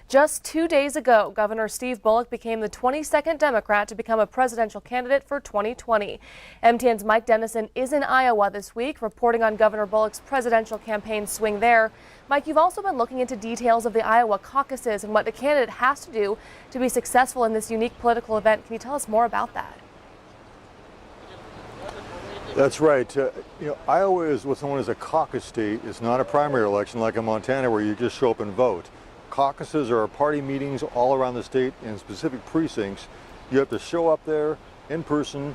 Just 2 days ago, Governor Steve Bullock became the 22nd Democrat to become a presidential candidate for 2020. MTN's Mike Dennison is in Iowa this week, reporting on Governor Bullock's presidential campaign swing there. Mike, you've also been looking into details of the Iowa caucuses and what a candidate has to do to be successful in this unique political event. Can you tell us more about that? That's right. Iowa is what's known as a caucus state. It's not a primary election like in Montana where you just show up and vote. Caucuses are party meetings all around the state in specific precincts. You have to show up there in person,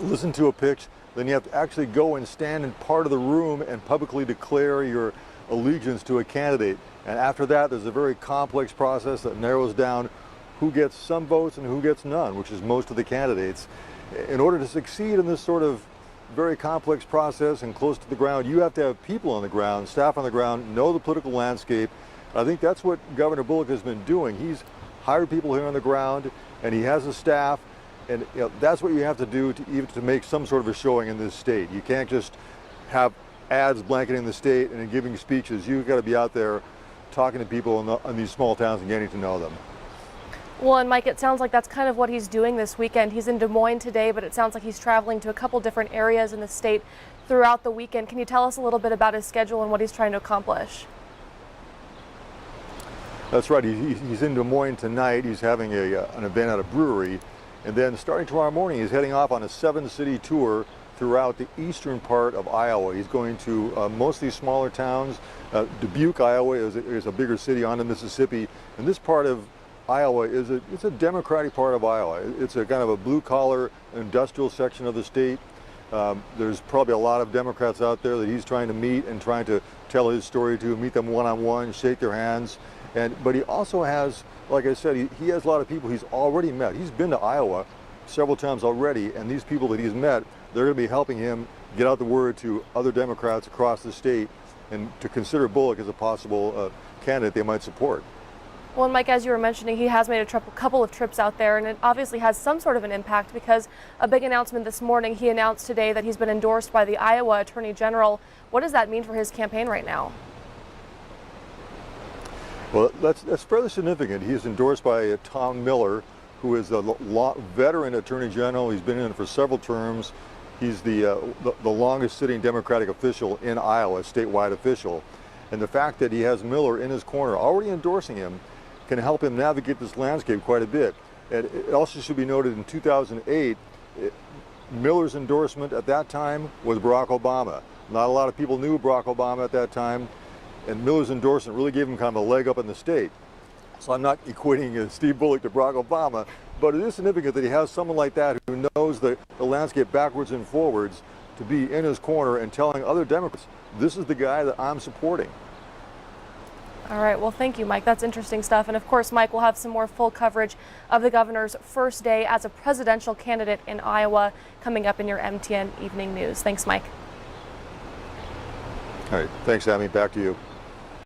listen to a pitch, then you have to actually go and stand in part of the room and publicly declare your allegiance to a candidate. And after that, there's a very complex process that narrows down who gets some votes and who gets none, which is most of the candidates. In order to succeed in this sort of very complex process and close to the ground, you have to have people on the ground, staff on the ground, know the political landscape. I think that's what Governor Bullock has been doing. He's hired people here on the ground, and he has a staff, and that's what you have to do to make some sort of a showing in this state. You can't just have ads blanketing the state and giving speeches. You've got to be out there talking to people in these small towns and getting to know them. Well, and Mike, it sounds like that's kind of what he's doing this weekend. He's in Des Moines today, but it sounds like he's traveling to a couple different areas in the state throughout the weekend. Can you tell us a little bit about his schedule and what he's trying to accomplish? That's right. He's in Des Moines tonight. He's having an event at a brewery. And then starting tomorrow morning, he's heading off on a 7-city tour throughout the eastern part of Iowa. He's going to most of these smaller towns. Dubuque, Iowa is a bigger city on the Mississippi. And this part of Iowa it's a Democratic part of Iowa. It's a kind of a blue-collar industrial section of the state. There's probably a lot of Democrats out there that he's trying to meet and trying to tell his story to, meet them one-on-one, shake their hands. But he also has, like I said, he has a lot of people he's already met. He's been to Iowa several times already, and these people that he's met, they're going to be helping him get out the word to other Democrats across the state and to consider Bullock as a possible candidate they might support. Well, and Mike, as you were mentioning, he has made a couple of trips out there, and it obviously has some sort of an impact because a big announcement this morning, he announced today that he's been endorsed by the Iowa Attorney General. What does that mean for his campaign right now? Well, that's fairly significant. He is endorsed by Tom Miller, who is a veteran Attorney General. He's been in it for several terms. He's the longest sitting Democratic official in Iowa, statewide official. And the fact that he has Miller in his corner already endorsing him can help him navigate this landscape quite a bit. And it also should be noted in 2008, Miller's endorsement at that time was Barack Obama. Not a lot of people knew Barack Obama at that time. And Miller's endorsement really gave him kind of a leg up in the state. So I'm not equating Steve Bullock to Barack Obama, but it is significant that he has someone like that who knows the landscape backwards and forwards to be in his corner and telling other Democrats, this is the guy that I'm supporting. All right, well, thank you, Mike. That's interesting stuff. And of course, Mike, we'll have some more full coverage of the governor's first day as a presidential candidate in Iowa coming up in your MTN Evening News. Thanks, Mike. All right, thanks, Amy. Back to you.